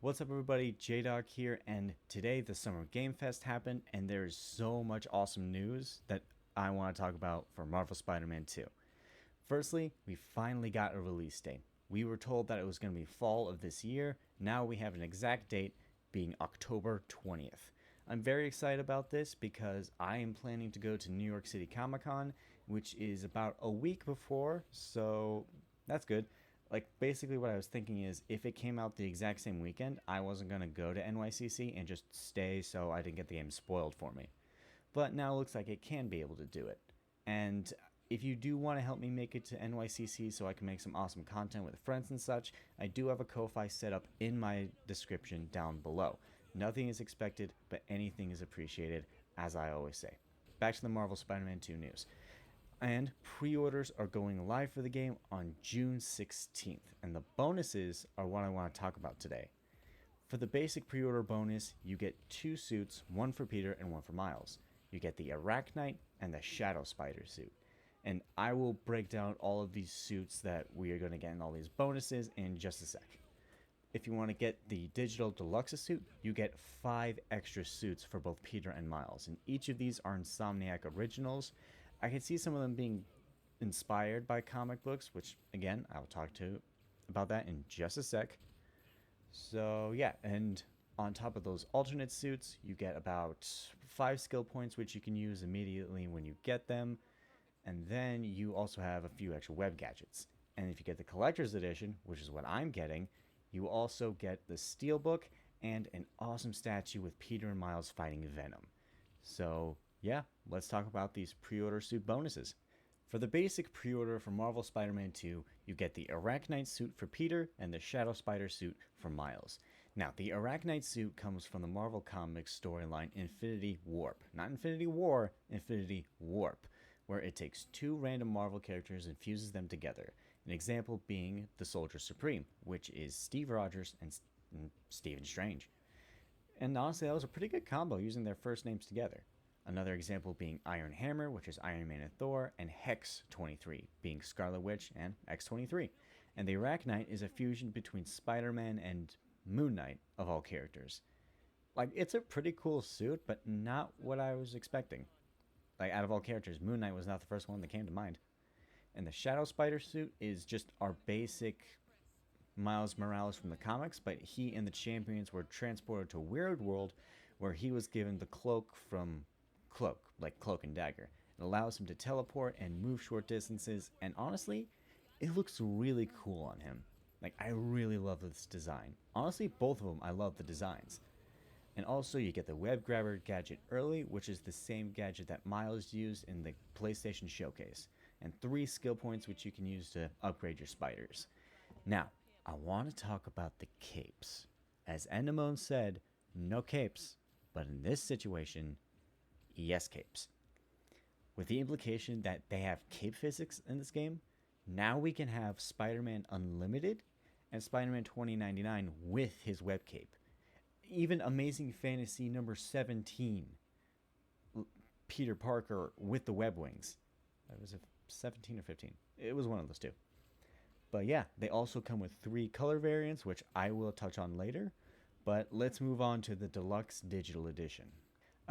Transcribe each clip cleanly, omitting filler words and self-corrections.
What's up, everybody? J-Dog here, and today the Summer Game Fest happened, and there's so much awesome news that I want to talk about for Marvel Spider-Man 2. Firstly, we finally got a release date. We were told that it was going to be fall of this year. Now we have an exact date, being October 20th. I'm very excited about this because I am planning to go to New York City Comic Con, which is about a week before, so that's good. Like, basically what I was thinking is if it came out the exact same weekend, I wasn't going to go to NYCC and just stay so I didn't get the game spoiled for me. But now it looks like it can be able to do it. And if you do want to help me make it to NYCC so I can make some awesome content with friends and such, I do have a Ko-Fi set up in my description down below. Nothing is expected, but anything is appreciated, as I always say. Back to the Marvel Spider-Man 2 news. And pre-orders are going live for the game on June 16th, and the bonuses are what I want to talk about today. For the basic pre-order bonus, you get two suits, one for Peter and one for Miles. You get the Arachnite and the Shadow Spider suit. And I will break down all of these suits that we are going to get in all these bonuses in just a sec. If you want to get the digital deluxe suit, you get 5 extra suits for both Peter and Miles, and each of these are Insomniac originals. I can see some of them being inspired by comic books, which again I'll talk to about that in just a sec. So yeah, and on top of those alternate suits, you get about 5 skill points, which you can use immediately when you get them. And then you also have a few extra web gadgets. And if you get the collector's edition, which is what I'm getting, you also get the steelbook and an awesome statue with Peter and Miles fighting Venom. So yeah, let's talk about these pre-order suit bonuses. For the basic pre-order for Marvel Spider-Man 2, you get the Arachnite suit for Peter and the Shadow Spider suit for Miles. Now, the Arachnite suit comes from the Marvel Comics storyline Infinity Warp. Not Infinity War, Infinity Warp, where it takes 2 random Marvel characters and fuses them together. An example being the Soldier Supreme, which is Steve Rogers and Stephen Strange. And honestly, that was a pretty good combo using their first names together. Another example being Iron Hammer, which is Iron Man and Thor, and Hex 23, being Scarlet Witch and X-23. And the Arachnite is a fusion between Spider-Man and Moon Knight, of all characters. Like, it's a pretty cool suit, but not what I was expecting. Like, out of all characters, Moon Knight was not the first one that came to mind. And the Shadow Spider suit is just our basic Miles Morales from the comics, but he and the Champions were transported to a weird world where he was given the cloak from Cloak, like Cloak and Dagger. It allows him to teleport and move short distances, and honestly, it looks really cool on him. Like, I really love this design. Honestly, both of them, I love the designs. And also, you get the Web Grabber gadget early, which is the same gadget that Miles used in the PlayStation Showcase, and 3 skill points which you can use to upgrade your spiders. Now, I want to talk about the capes. As Endemone said, no capes, but in this situation, yes capes. With the implication that they have cape physics in this game, now we can have Spider-Man Unlimited and Spider-Man 2099 with his web cape. Even Amazing Fantasy number 17, Peter Parker with the web wings. That was a 17 or 15. It was one of those two. But yeah, they also come with 3 color variants, which I will touch on later. But let's move on to the Deluxe Digital Edition.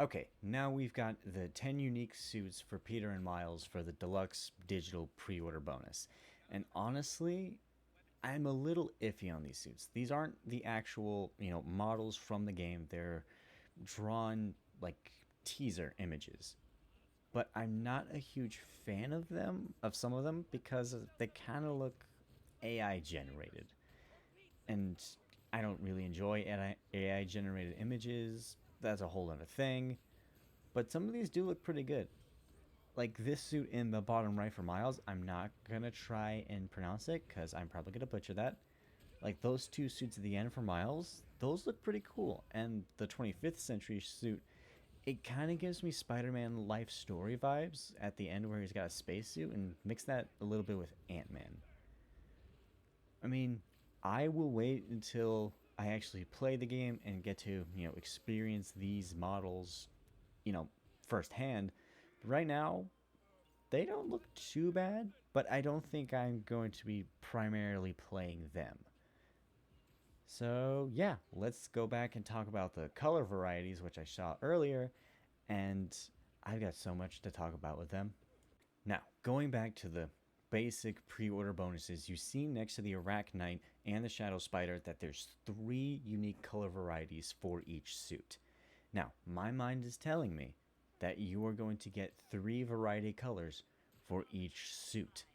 Okay, now we've got the 10 unique suits for Peter and Miles for the Deluxe Digital Pre-Order bonus. And honestly, I'm a little iffy on these suits. These aren't the actual, models from the game. They're drawn, like, teaser images. But I'm not a huge fan of them, of some of them, because they kind of look AI generated. And I don't really enjoy AI generated images. That's a whole other thing. But some of these do look pretty good. Like this suit in the bottom right for Miles, I'm not gonna try and pronounce it because I'm probably gonna butcher that. Like those 2 suits at the end for Miles, those look pretty cool. And the 25th century suit, it kind of gives me Spider-Man life story vibes at the end where he's got a spacesuit, and mix that a little bit with Ant-Man. I mean, I will wait until I actually play the game and get to, experience these models, firsthand. But right now, they don't look too bad, but I don't think I'm going to be primarily playing them. So, yeah, let's go back and talk about the color varieties, which I saw earlier, and I've got so much to talk about with them. Now, going back to the basic pre-order bonuses, you see next to the Arachnite and the Shadow Spider that there's 3 unique color varieties for each suit. Now, my mind is telling me that you are going to get 3 variety colors for each suit,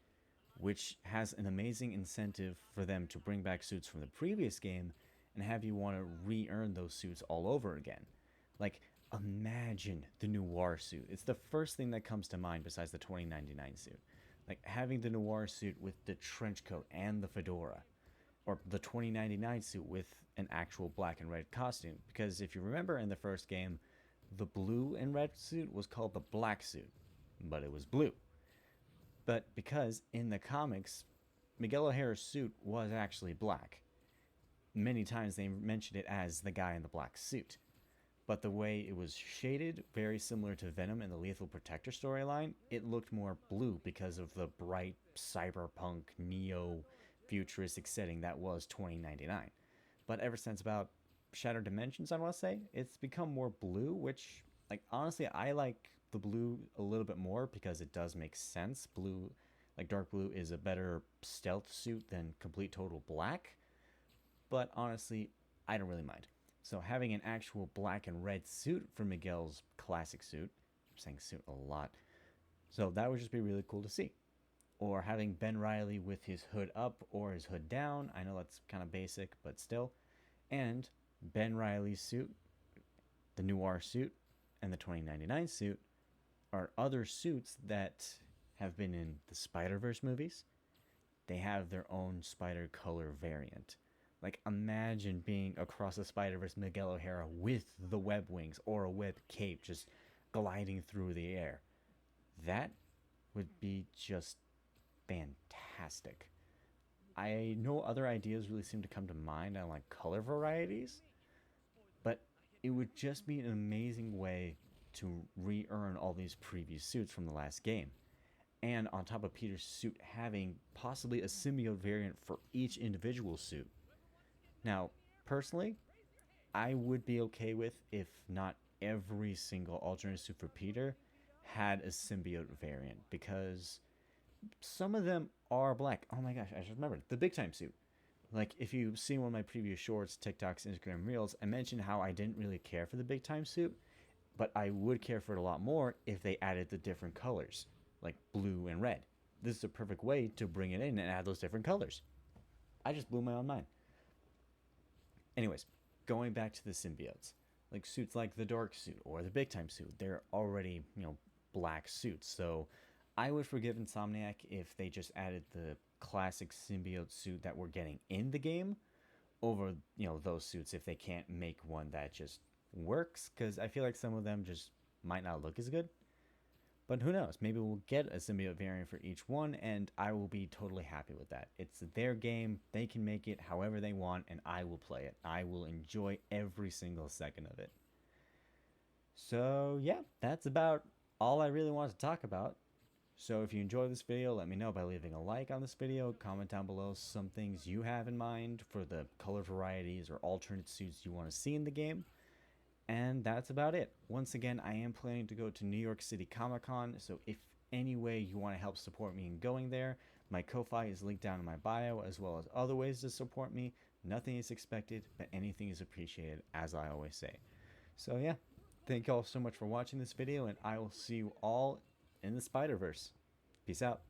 which has an amazing incentive for them to bring back suits from the previous game and have you want to re-earn those suits all over again. Like, imagine the Noir suit. It's the first thing that comes to mind besides the 2099 suit. Like, having the Noir suit with the trench coat and the fedora, or the 2099 suit with an actual black and red costume. Because if you remember in the first game, the blue and red suit was called the black suit, but it was blue. But because in the comics, Miguel O'Hara's suit was actually black. Many times they mentioned it as the guy in the black suit. But the way it was shaded, very similar to Venom in the Lethal Protector storyline, it looked more blue because of the bright cyberpunk neo futuristic setting that was 2099. But ever since about Shattered Dimensions, I want to say, it's become more blue, which, like, honestly, I like the blue a little bit more because it does make sense. Blue, like dark blue, is a better stealth suit than complete total black. But honestly, I don't really mind. So having an actual black and red suit for Miguel's classic suit, I'm saying suit a lot, so that would just be really cool to see. Or having Ben Riley with his hood up or his hood down. I know that's kind of basic, but still. And Ben Riley's suit, the Noir suit, and the 2099 suit are other suits that have been in the Spider-Verse movies. They have their own spider color variant. Like, imagine being across the Spider-Verse Miguel O'Hara with the web wings or a web cape just gliding through the air. That would be just fantastic. I know other ideas really seem to come to mind on like color varieties, but it would just be an amazing way to re-earn all these previous suits from the last game. And on top of Peter's suit having possibly a symbiote variant for each individual suit. Now, personally, I would be okay with if not every single alternate suit for Peter had a symbiote variant because some of them are black. Oh my gosh, I just remembered the big time suit. Like, if you've seen one of my previous shorts, TikToks, Instagram Reels, I mentioned how I didn't really care for the big time suit, but I would care for it a lot more if they added the different colors, like blue and red. This is a perfect way to bring it in and add those different colors. I just blew my own mind. Anyways, going back to the symbiotes, like suits like the dark suit or the big time suit, they're already, black suits. So I would forgive Insomniac if they just added the classic symbiote suit that we're getting in the game over, those suits if they can't make one that just works, because I feel like some of them just might not look as good. But who knows? Maybe we'll get a symbiote variant for each one, and I will be totally happy with that. It's their game. They can make it however they want, and I will play it. I will enjoy every single second of it. So, yeah, that's about all I really want to talk about. So if you enjoyed this video, let me know by leaving a like on this video, comment down below some things you have in mind for the color varieties or alternate suits you want to see in the game. And that's about it. Once again, I am planning to go to New York City Comic Con, so if any way you want to help support me in going there, my Ko-Fi is linked down in my bio, as well as other ways to support me. Nothing is expected, but anything is appreciated, as I always say. So yeah, thank you all so much for watching this video, and I will see you all in the Spider-Verse. Peace out.